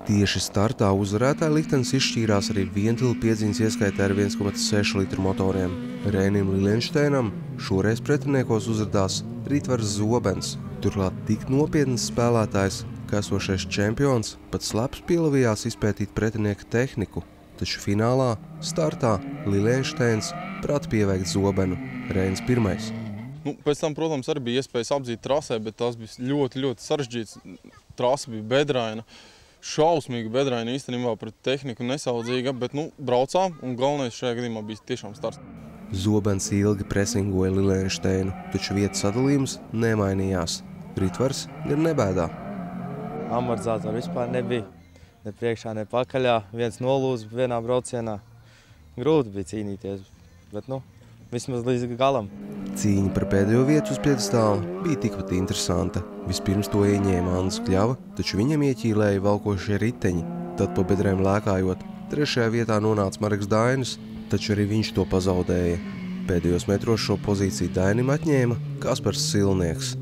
Tieši startā uzvarētāja liktenis izšķīrās arī vientila piedziņas ieskaitē ar 1,6 litru motoriem. Reinim Lilienšteinam šoreiz pretiniekos uzrādās Ritvars Zobens, turklāt tik nopietns spēlētājs, ka esošais čempions pat sleps pielavījās izpētīt pretinieka tehniku, taču finālā, startā, Lilienšteins prata pieveikt Zobenu, Reinis pirmais. Pēc tam, protams, arī bija iespējas apdzīt trasē, bet tas bija ļoti sarežģīts. Trasa bija bedraina, šausmīgi bedraina īstenībā pret tehniku nesaudzīga, bet braucām un galvenais šajā gadījumā bija tiešām starts. Zobens ilgi presingoja Lilienšteinu, taču vietas sadalījums nemainījās. Ritvars ir nebēdā. Amortizātori vispār nebija. Ne priekšā, ne pakaļā. Viens nolūza vienā braucienā. Grūti bija cīnīties, bet vismaz līdz galam. Cīņa par pēdējo vietu uz pjedestāla bija tikpat interesanta. Vispirms to ieņēma Andris Kļava, taču viņam ieķīlēja valkošie riteņi. Tad pa bedrēm lēkājot, 3. vietā nonāca Marks Dainis, taču arī viņš to pazaudēja. Pēdējos metros šo pozīciju Dainim atņēma Kaspars Silnieks.